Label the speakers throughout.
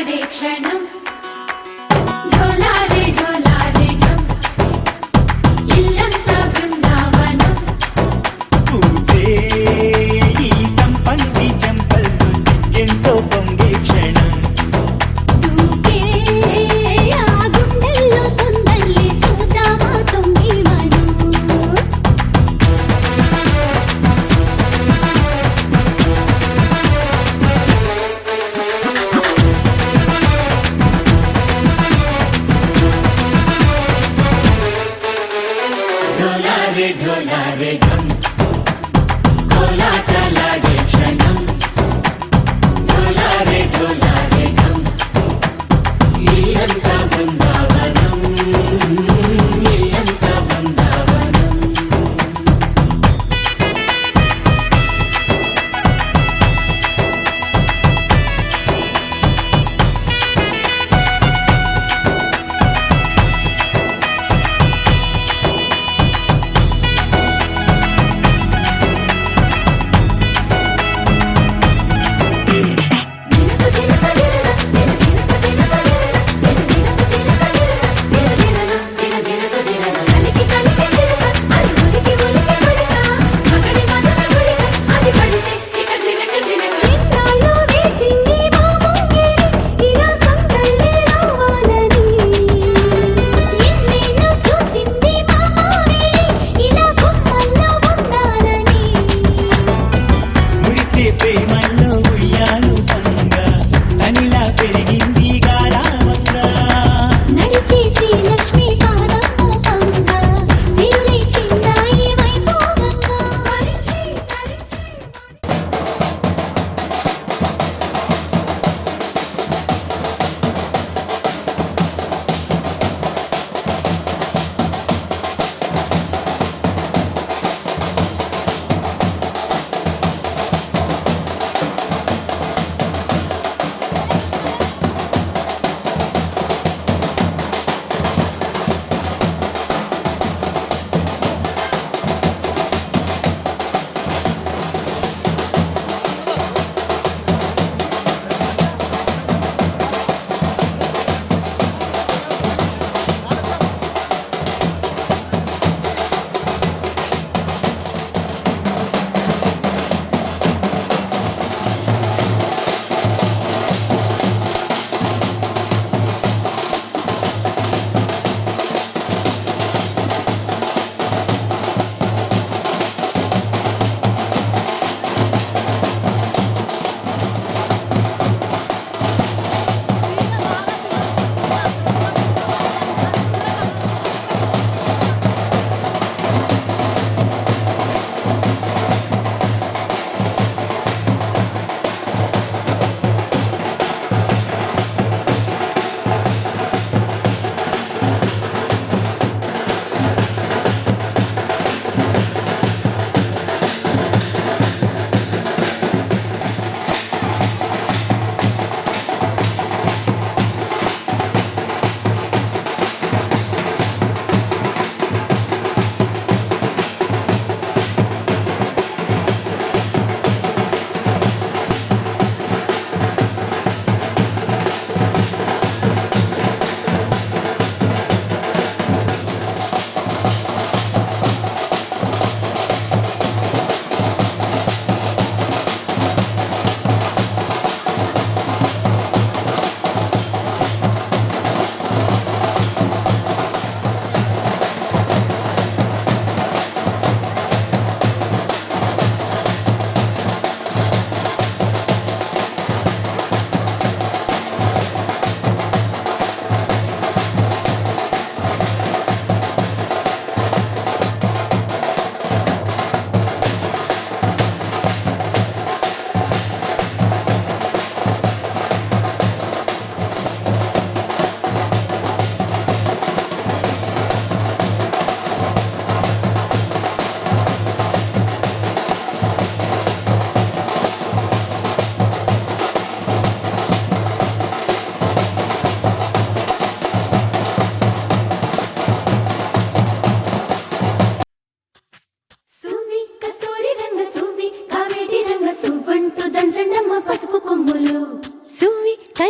Speaker 1: పాడే క్షణం ఢోలారే ఢోలారే ఢం ఇల్లంతా బృందావనం
Speaker 2: పూసే ఈ సంపంగి చెంపల్లో సిగ్గెంతో పొంగే క్షణం
Speaker 1: దూకే ఆ గుండెల్లో తొందల్లి చూద్దామా తొంగి మనం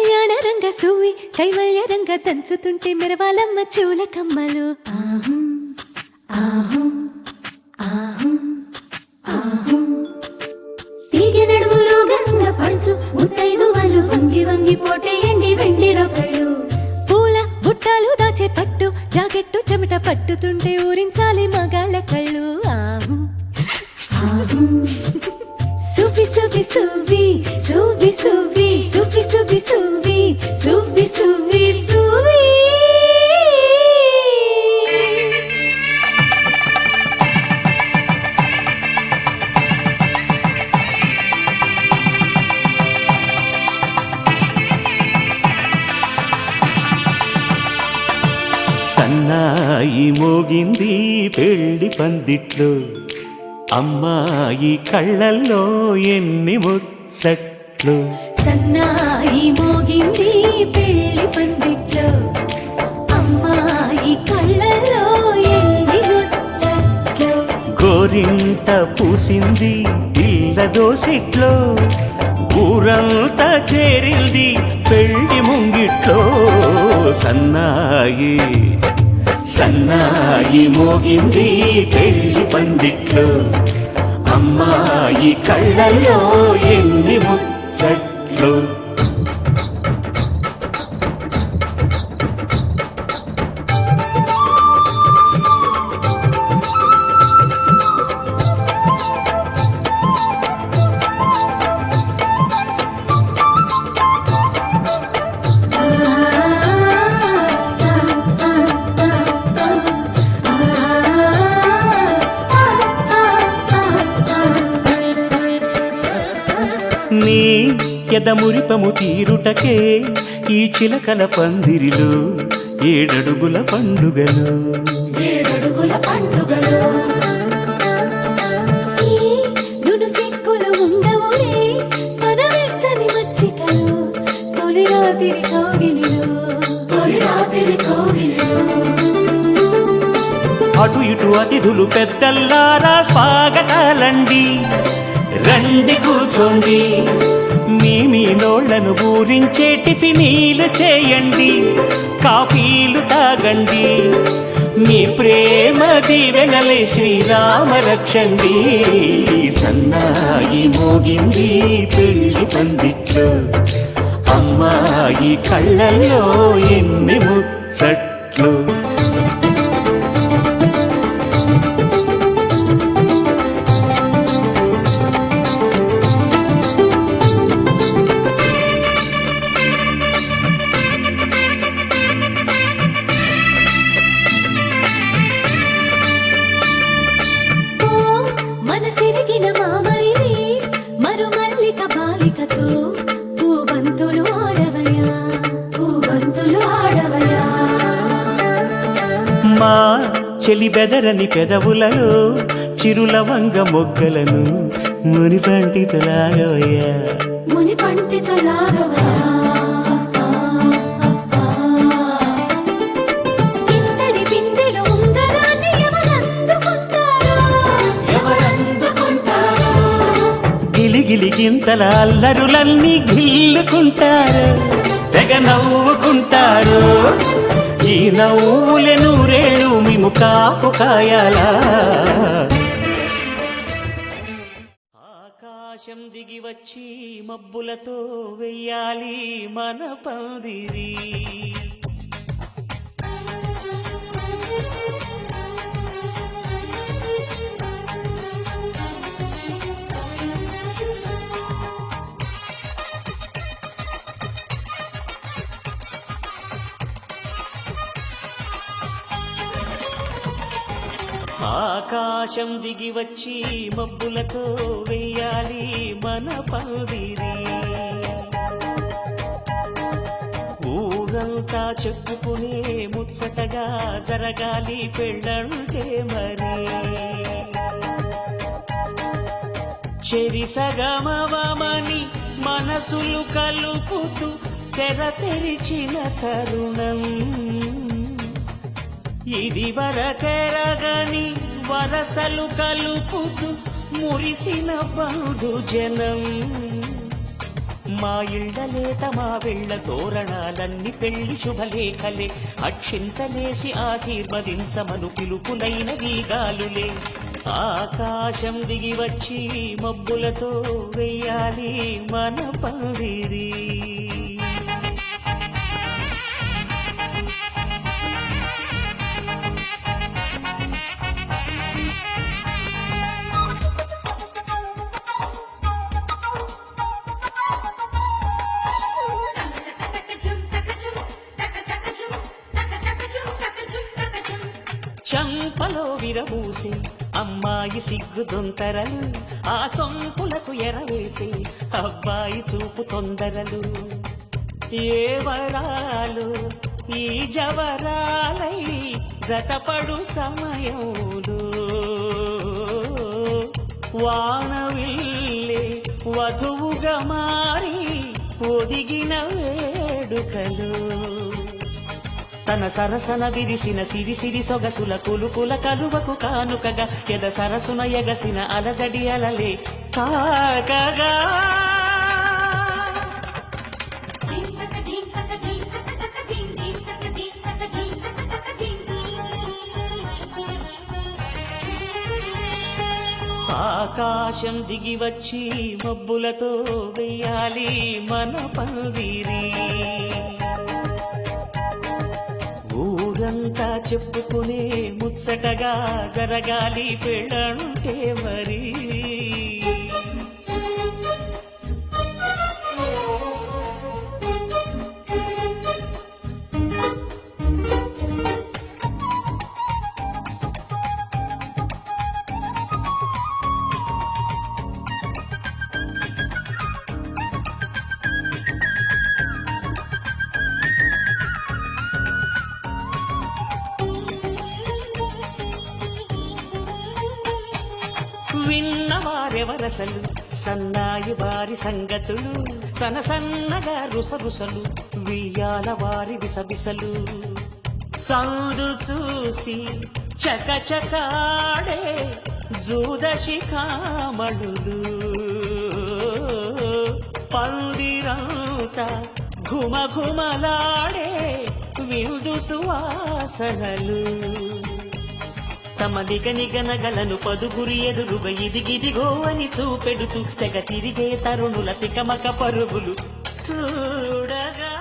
Speaker 1: కళ్యాణ రంగ సువి కైవల్య రంగ దంచుతుంటే మెరవాలమ్మ చూల కమ్మలు ఆహం ఆహం ఆహం ఆహం తీగె నడుములు గంగ పంచు ముత్తైదువలు వంగి వంగి పోటేయండి వెండి రొకళ్ళు పూల బుట్టాలు దాచే పట్టు జాకెట్టు చెమట పట్టుతుంటే ఊరించాలి మగాళ్ళ కళ్ళు ఆహం ఆహం సువి సువి సువి సువి సువి సువి సువి సువి సువి సువి సువి
Speaker 2: సన్నాయి మోగింది పెళ్లి పందిట్లో అమ్మాయి కళ్ళల్లో ఎన్ని ముచ్చట్లు
Speaker 1: సన్నాయి మోగింది పెళ్లి పందిట్లో అమ్మాయి కళ్ళల్లో ఎన్ని ముచ్చట్లు
Speaker 2: గోరింట పూసింది ఇళ్ళ దోసిట్లో ఊరంతా చేరింది పెళ్లి ముంగిట్లో సన్నాయి సన్నాయి మోగింది పెళ్లి పందిట్లో అమ్మాయి కళ్ళల్లో ఎన్ని ముచ్చట్లు నీ ఎదమురిపము తీరుటకే ఈ చిలకల పందిరిలో ఏడడుగుల పండుగలు
Speaker 1: ఏడడుగుల పండుగలు ఈ నును సిక్కులు ఉండవులే తన వెచ్చని మచ్చికలు తొలి రాత్రి కోగిలిలో
Speaker 2: అటు ఇటు అతిథులు పెద్దల్లారా స్వాగతాలండి రండి కూర్చోండి మీ నోళ్లను ఊరించే టిఫినీలు చేయండి కాఫీలు తాగండి మీ ప్రేమ దీవెనలే శ్రీరామ రక్షండి సన్నాయి మోగింది పెళ్లి పందిట్లో అమ్మాయి కళ్ళల్లో ఎన్ని ముచ్చట్లు
Speaker 1: మనసిరిగిన మామరిది మరుమల్లిక బాలికతో పూబంతులు ఆడవయా
Speaker 2: మా చెలి బెదరని పెదవులలో చిరులవంగ మొగ్గలను మునిపంటితో లాగవయ్యా
Speaker 1: ఇంతటి బిందెలో ఉంగరాన్ని ఎవరందుకుంటారో
Speaker 2: గిలిగిలి గింతల అల్లరులన్నీ గిల్లుకుంటారు తెగ నవ్వుకుంటారు ఈ నవ్వులే నూరేళ్ళు మేము కాపు కాయాలా ఆకాశం దిగి వచ్చి మబ్బులతో వెయ్యాలి మన పందిరి ఆకాశం దిగి వచ్చి మబ్బులతో వెయ్యాలి మన పందిరి ఊరంతా చెప్పుకునే ముచ్చటగా జరగాలి పెళ్ళంటే మరి చెరి సగమవమని మనసులు కలుపుతూ తెర తెరిచిన తరుణం ఇది వరకెరగని వరసలు కలుపుతూ మురిసిన బంధు జనం మా ఇళ్ళలేత మా వెళ్ళ తోరణాలన్నీ పెళ్లి శుభలేఖలే అక్షింతలేసి ఆశీర్వదించమను పిలుపులైన వీగాలులే ఆకాశం దిగి వచ్చి మబ్బులతో వెయ్యాలి మన పందిరి చంపలో విరమూసే అమ్మాయి సిగ్గు దొంతరలు ఆ సొంపులకు ఎరవేసే అబ్బాయి చూపు తొందరలు ఏ వరాలు ఈ జవరాలై జతపడు సమయంలో వానవిల్లే వధువుగా మారి ఒదిగిన వేడుకలు తన సరసన విరిసిన సిరిసిరి సొగసుల కులుకుల కలువకు కానుకగా ఎద సరసున ఎగసిన అలజడి అలలే కాకగా ఆకాశం దిగి వచ్చి మబ్బులతో వెయ్యాలి మన పందిరి ఊరంతా చెప్పుకునే ముచ్చటగా జరగాలి పెళ్ళంటే మరి విన్నవారెవరసలు సన్నాయి వారి సంగతులు సనసన్నగా రుసరుసలు వియ్యాల వారి విసబిసలు సందు చూసి చకచకాడే జూదశిఖామణులు పందిరంతా ఘుమఘుమలాడే విందు సువాసనలు తమ నిగనగలను పదుగురి ఎదురుగా ఇదిగిదిగో అని చూపెడుతూ తెగ తిరిగే తరుణుల తికమక పరుగులు చూడగా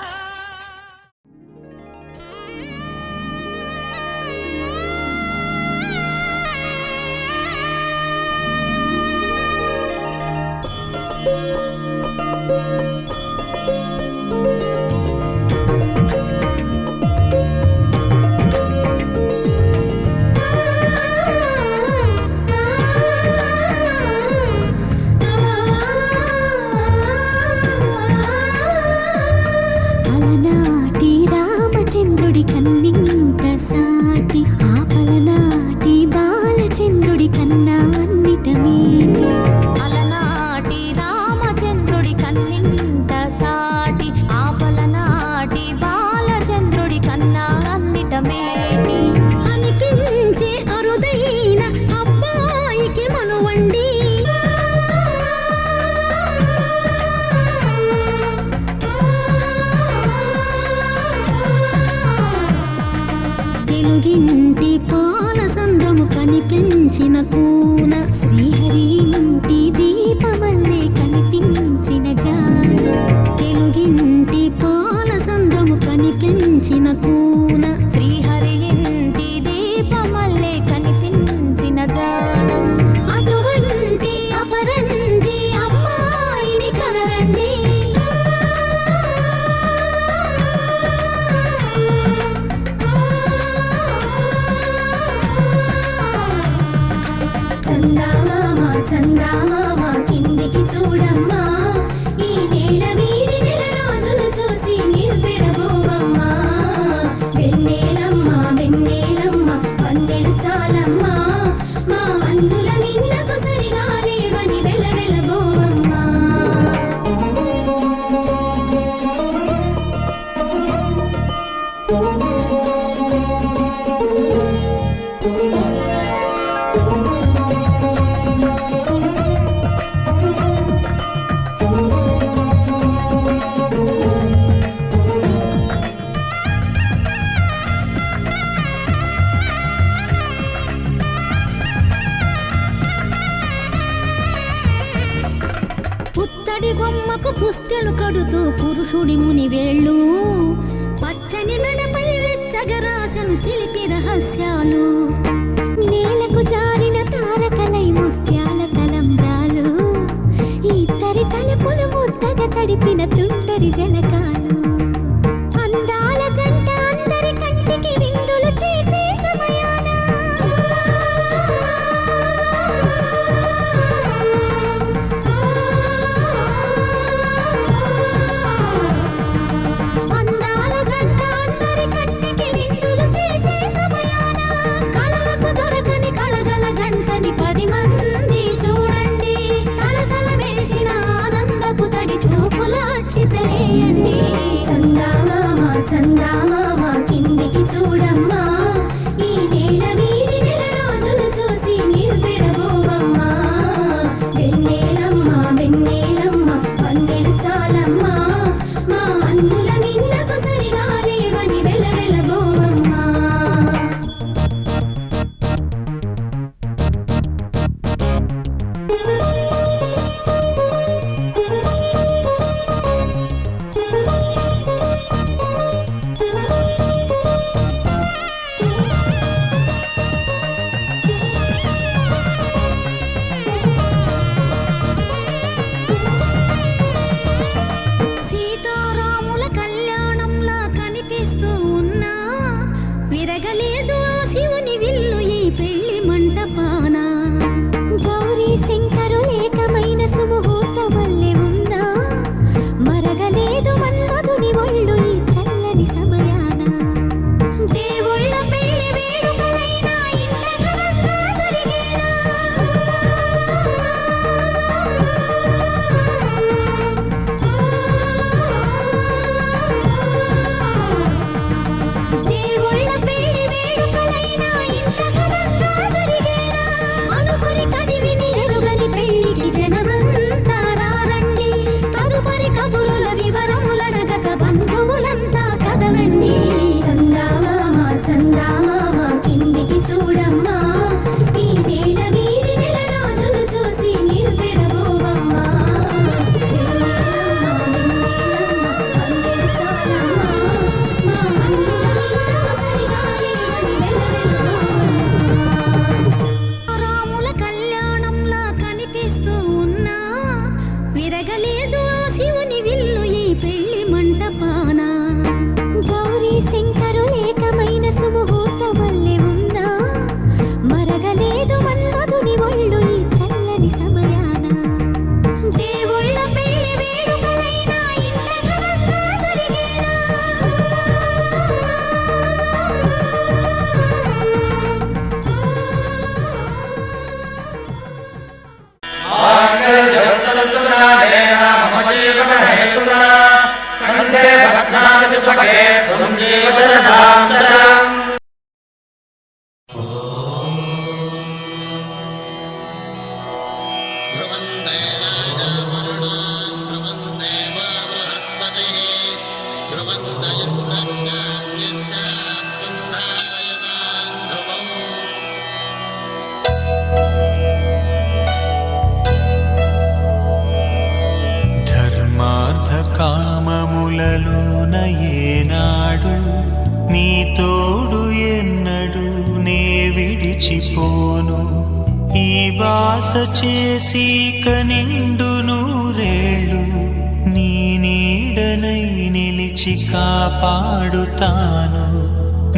Speaker 1: తెలుగింటి పాల సంద్రము కనిపించిన కూన శ్రీహరి ఇంటి దీపమల్లే కనిపించిన జాన తెలుగింటి పాల సంద్రము కనిపించిన కూన శ్రీహరి ఇంటి దీపమల్లే కనిపించిన జాన అటువంటి అపరంజి అమ్మాయిని కనరండి చందామామ కిందికి చూడమ్మా ఈ నేల వీడి నెల రోజులు చూసి నివ్వెరబోవమ్మా వెన్నెలమ్మ వెన్నెలమ్మ వన్నెలు చాలమ్మా మా అన్నుల మిన్నకు సరిగా లేవని వెలవెలబోవమ్మా పూలు కడుతూ పురుషుడి ముని వేళ్ళు పచ్చని మెడపై వెచ్చగరాసను చిలిపి రహస్యాలు నేలకు జారిన తారకలై ముత్యాల తలంబ్రాలు ఇద్దరి తలపులు ముద్దగా తడిపిన తుంటరి జలకాలు అందాల జంట అందరి కంటికి విందులు చేసే సమయాన అందాల జంట అందరి కంటికి విందులు చేసే సమయాన కళలకు దొరకని కళగల జంటని 10 మంది చూడండి కళకళ మెరిసిన ఆనందపు తడి చూపుల అక్షితలేయండి చందామామ చందామామ కిందికి చూడమ్మా ఈ నేల వీధి నెల రోజులు చూసి నివ్వెరబోవమ్మా వెన్నెలమ్మ వెన్నెలమ్మ వన్నెలు చాలమ్మా మా అన్నుల మిన్నకు సరిగా లేవని వెలవెలబోవమ్మా సీతారాముల కళ్యాణంలా కనిపిస్తూ ఉన్నా విరగలేదు ఆ శివుని విల్లు ఈ పెళ్లి మంటపాన గౌరీ శంకరు ఏకమైన సుముహూర్త వల్లే ఉన్నా మరగలేదు మన్మధుని ఒళ్ళు ఈ చల్లని సమయాన దేవుళ్ళ పెళ్లి వేడుకలైనా ఇంత ఘనంగా జరిగేనా దేవుళ్ళ పెళ్లి వేడుకలైనా ఇంత ఘనంగా జరిగేనా అనుకుని కదివిని ఎరుగని పెళ్లికి జనమంతా రారండి తదుపరి కబురుల వివరములడగక బంధువులంతా కదలండి చందామామ చందామామ కిందికి చూడమ్మా ఈ నేల వీధి నెల రోజులు చూసి నివ్వెరబోవమ్మా వెన్నెలమ్మ వెన్నెలమ్మ వన్నెలు చాలమ్మా మా అన్నుల మిన్నకు సరిగా లేవని వెలవెలబోవమ్మా రాముల కళ్యాణంలా కనిపిస్తూ ఉన్నా విరగలేదు ఆ శివుని విల్లు ఈ పెళ్లి మంటపాన గౌరీ శంకరు ఏకమైన సుముహూర్త వల్లే ఉన్నా మరగలేదు మన్మధుని ఒళ్ళు ఈ చల్లని సమయాన దేవుళ్ళ పెళ్లి వేడుకలైనా ఇంత ఘనంగా జరిగేనా
Speaker 3: ధర్మార్థ కామములలోన ఏనాడు నీ తోడు ఎన్నడు నే విడిచిపోను ఈ బాస చేసి కనిండు నూరేళ్ళు నీ నీడనై నిలిచి కాపాడుతాను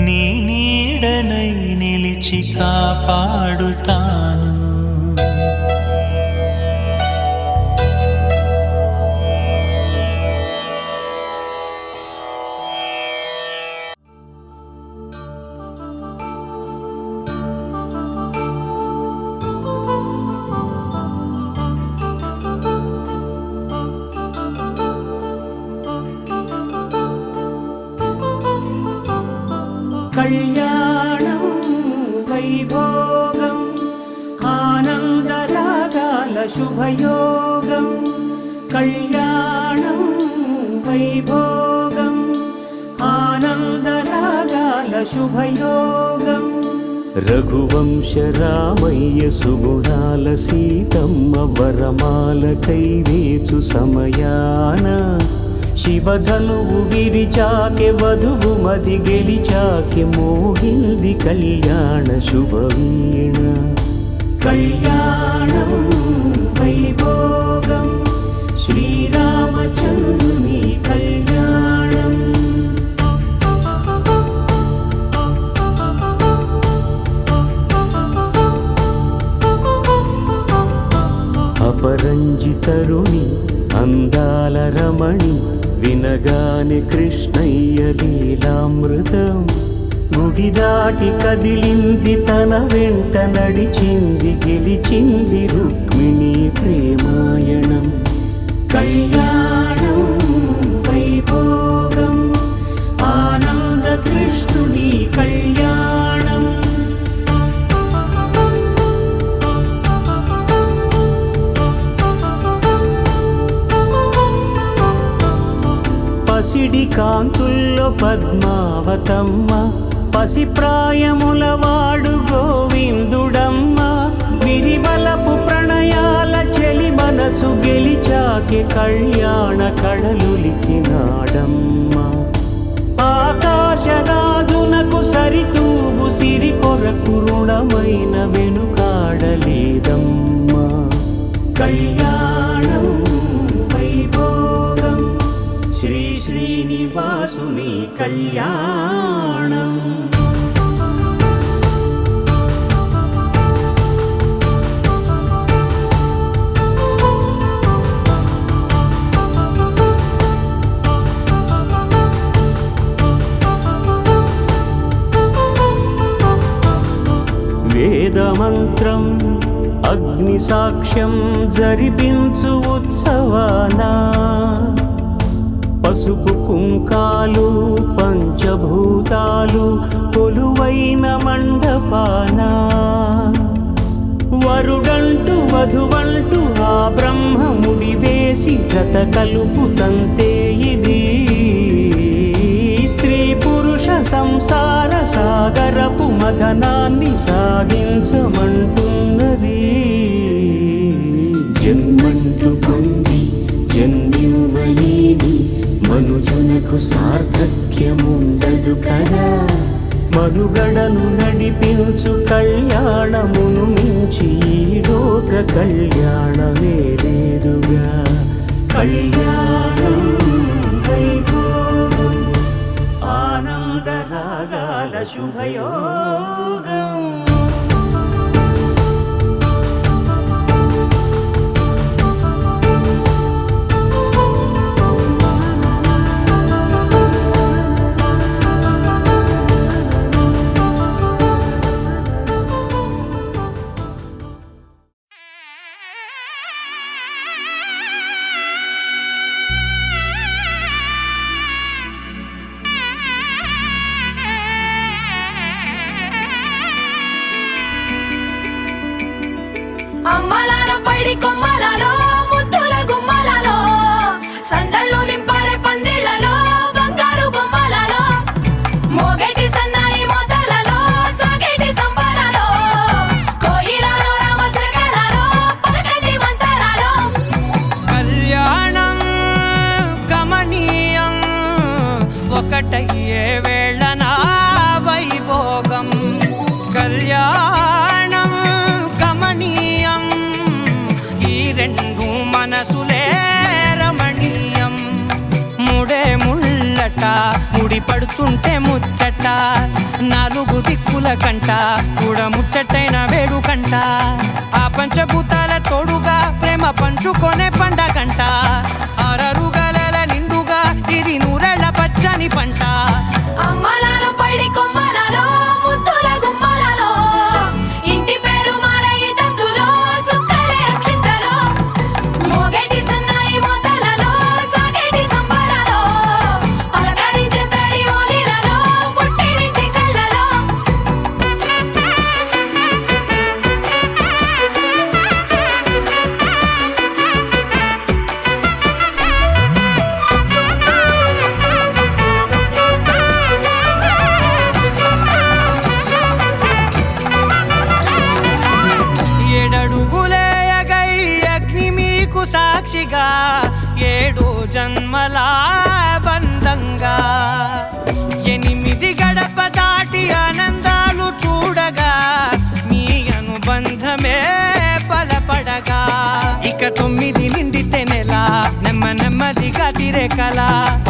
Speaker 3: నీ నీడనై నిలిచి కాపాడుతాను
Speaker 2: కళ్యాణం వైభోగం ఆనందరాగాల శుభయోగం కళ్యాణం వైభోగం ఆనందరాగాల శుభయోగం రఘువంశ రామయ్య సుగుణాల సీతమ్మ వరమాల కైవేచు సమయాన శివధనువు విరిచాకె వధువు మది గెలిచాకె మోగింది కళ్యాణ శుభవీణ కళ్యాణం వైభోగం శ్రీరామచంద్రుని కళ్యాణం అపరంజితరుణి అందాల రమణి వినగానే కృష్ణయ్య లీలామృతం గుడి దాటి కదిలింది తన వెంట నడిచింది గెలిచింది రుక్మిణి ప్రేమాయణం కళ్యాణం వైభోగం ఆనంద కృష్ణుని కళ్యాణం పసిడి కాంతుల్లో పద్మావతమ్మ పసిప్రాయముల వాడు గోవిందుడమ్మ విరివలపు ప్రణయాల చెలి మనసు గెలిచాకే కళ్యాణ కళలులికినాడమ్మ ఆకాశరాజునకు సరితూగు సిరి కొరకు రుణమైన వెనుకాడలేదమ్మ కళ్యాణం వైభోగం శ్రీ శ్రీనివాసుని కళ్యాణం వేదమంత్రం అగ్ని సాక్ష్యం జరిపించు ఉత్సవానా పసుపు కుంకాలు పంచభూతాలు కొలువైన మండపాన వరుడంటూ వధువంటూ ఆ బ్రహ్మముడి వేసి జత కలుపుతంతే ఇది స్త్రీ పురుష సంసార సాగరపు మథనాన్ని సాగించమంటున్నది జన్మంటూ పొంది జన్మివ్వలేని మనుజునకు సార్థక్యముండదు కదా మనుగడను నడిపించు కళ్యాణమును మించి ఈ లోక కళ్యాణమే లేదుగా కళ్యాణం వైభోగం ఆనందరాగాల శుభయోగం
Speaker 4: అమ్మలాల పైడి కొమ్మలలో ముద్దుల గుమ్మలలో సందళ్ళు నింపారే పందిళ్లలో బంగారు బొమ్మలలో మోగేటి సన్నాయి మోతలలో సాగేటి సంబరాలో కోయిలలో రామశకలలో పలకండి మంతరాలో
Speaker 5: కళ్యాణం గమనీయం ఒకటయ్యే వేళ నా వైభోగం కళ్యాణం గమనీయం ఈ రెండు మనసులే రమణీయం ముడే ముళ్ళట ముడి పడుతుంటే ముచ్చట నాలుగు దిక్కుల కంట చూడ ముచ్చటైన వేడుకంట ఆ పంచభూతాల తోడుగా ప్రేమ పంచుకొనే పండగంట అరరుగలల నిండుగా ఇది నూరెళ్ళ పచ్చని పంట
Speaker 4: అమ్మలాల పైడి కొమ్మలలో ముద్దుల గుమ్మలలో ఇంటి పేరు మారయి తందులో చుక్కలే అక్షింతలో మోగేటి సన్నాయి మోతలలో సాగేటి సంబరాలో పలకరించే తడి ఓలిలలో పుట్టినింటి కళ్ళలో
Speaker 5: 8 గడప దాటి ఆనందాలు చూడగా మీ అనుబంధమే బలపడగా ఇక 9 నిండితే నెల నెమ్మదిగా తిరే కల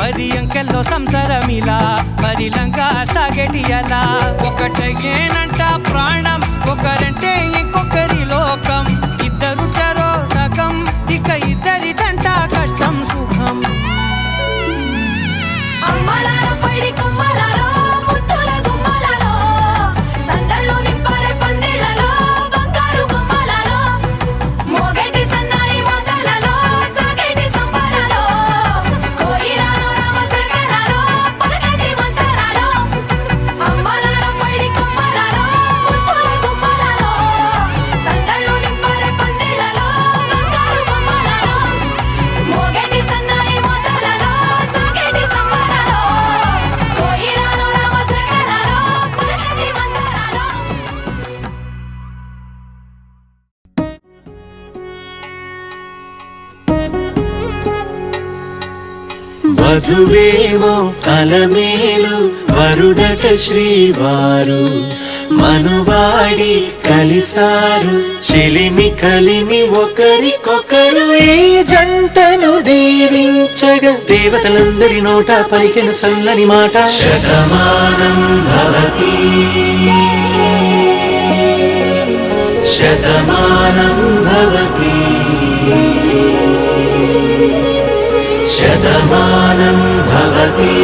Speaker 5: 10 అంకెల్లో సంసారమిలా పరిలంగా సాగేటియలా ఒకటేనంట ప్రాణం ఒకరంటే ఇంకొకరి లోకం ఇద్దరు చరో సగం ఇక ఇద్దరిదంట కష్టం సుఖం
Speaker 4: అమ్మలాలో పడి కొమ్మలాలో ముత్తుల గుమ్మలాలో సందళ్ళు నింపారే పందిళ్ళలో బంగారు గుమ్మలాలో మోగేటి సన్నాయి మోతలలో సాగేటి సంబరాలో కోయిలాలో రామశకరాలో పలకటి మంతరాలో అమ్మలాలో పడి కొమ్మలాలో ముత్తుల గుమ్మలాలో సందళ్ళు నింపారే పందిళ్ళలో బంగారు గుమ్మలాలో మోగేటి సన్నాయి మోతలలో సాగేటి సంబరాలో కోయిలాలో రామశకరాలో పలకటి మంతరాలో
Speaker 2: వధువేమో అలమేలు వరుడట శ్రీవారు మనువాడి కలిసారు చెలిమి కలిమి ఒకరికొకరు ఈ జంటను దీవించగా దేవతలందరి నోట పలికెను చల్లని మాట శతమానం భవతి శతమానం భవతి శతమానం భవతి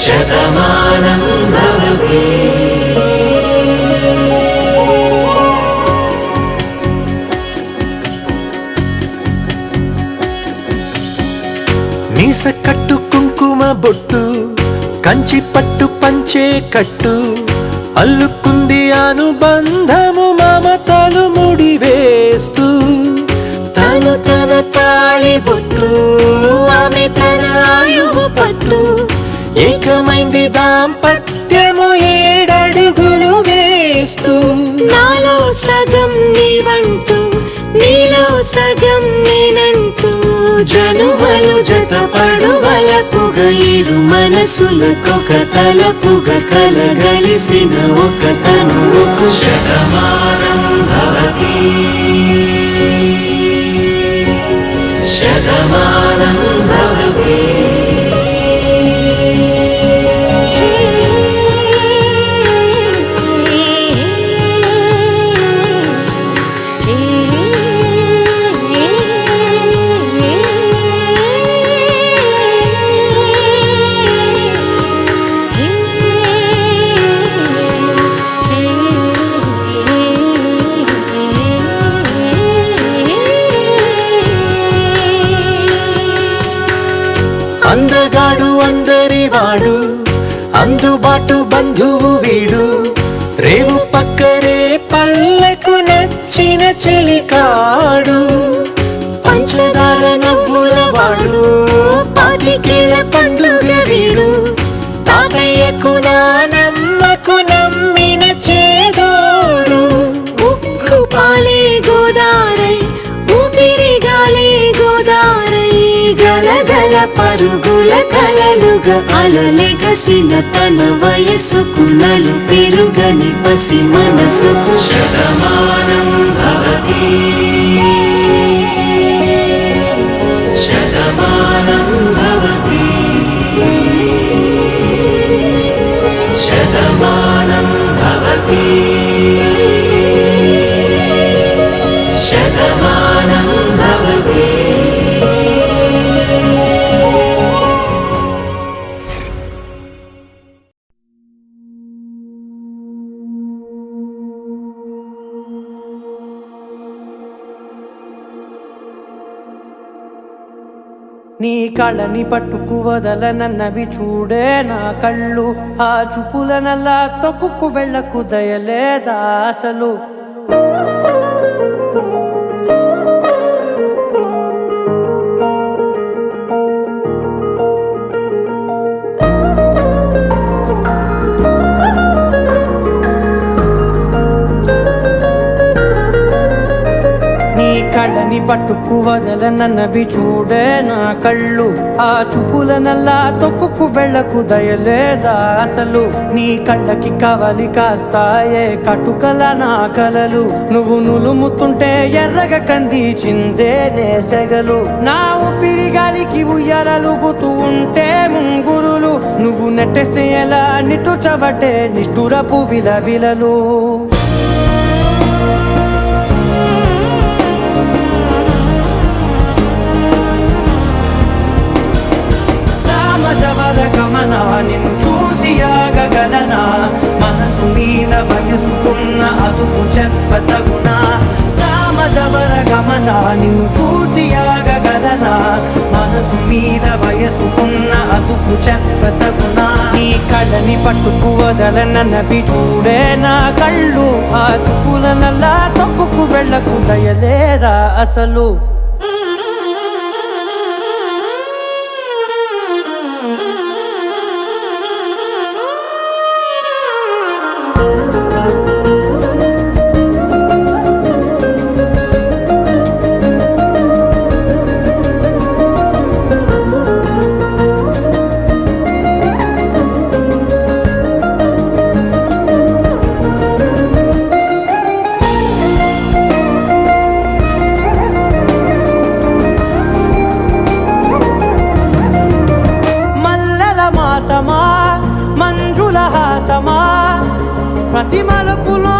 Speaker 2: శతమానం భవతి మీస కట్టు కుంకుమ బొట్టు కంచి పట్టు పంచే కట్టు అల్లుకుంది అనుబంధము మమతలు ముడివేస్తూ తను తన తాళి బొట్టు ఆమె తన ఆయువు పట్టు ఏకమైంది దాంపత్యము 7 అడుగులు వేస్తూ
Speaker 1: నాలో సగం నీవంటూ నీలో సగం నేనంటూ
Speaker 2: జనుమలు జతపడువలపుగ ఇరు మనసులకొక తలపుగ కలగలిసిన ఒక తనువుకు శతమానం భవతి శతమానం భవతి అందగాడు అందరివాడు అందుబాటు బంధువు వీడు రేవు పక్కరే పల్లెకు నచ్చిన చెలికాడు పంచదార నవ్వుల వాడు 25 పండుగ వీడు తాతయ్యకు నానమ్మకు నమ్మిన చేదోడు
Speaker 1: ఉక్కు పాలే గోదారై ఊపిరి గాలే గోదారై
Speaker 2: గలగల పరుగుల కలలుగా అలలెగసిన తన వయసుకు నలు పెరుగని పసి మనసుకు శతమానం భవతి శతమానం భవతి శతమానం భవతి శతమానం భవతి
Speaker 5: నీ కళ్ళని పట్టుకు వదలనన్నవి చూడే నా కళ్ళు ఆ చూపులనల్లా తొక్కుకు వెళ్ళకు దయలేదా అసలు నీ కళ్ళని కళ్ళని పట్టుకు వదలనన్నవి చూడే నా కళ్ళు ఆ చూపులనల్లా తొక్కుకు వెళ్ళకు దయలేదా అసలు నీ కళ్ళకి కవలి కాస్తాయే కటుకల నా కలలు నువ్వు నులుముతుంటే ఎర్రగ కందిచిందే నేసెగలు నా ఊపిరి గాలికి ఉయ్యాలలుగుతూ ఉంటే ముంగురులు నువ్వు నెట్టేస్తే ఎలా నిట్టుచబట్టే నిష్ఠురపు విలవిలలు సామజవర గమన నిన్ను చూసి ఆగగలనా మనసు మీద వయసుకున్న అదుపు చెప్పతగునా సామజవర గమన నిన్ను చూసి ఆగగలనా మనసు మీద వయసుకున్న అదుపు చెప్పతగునా నీ కళ్ళని పట్టుకు వదలనన్నవి చూడే నా కళ్ళు ఆ చూపులనల్లా తొక్కుకు వెళ్ళకు దయలేరా అసలు మంజుల హాసమా ప్రతి మలుపులో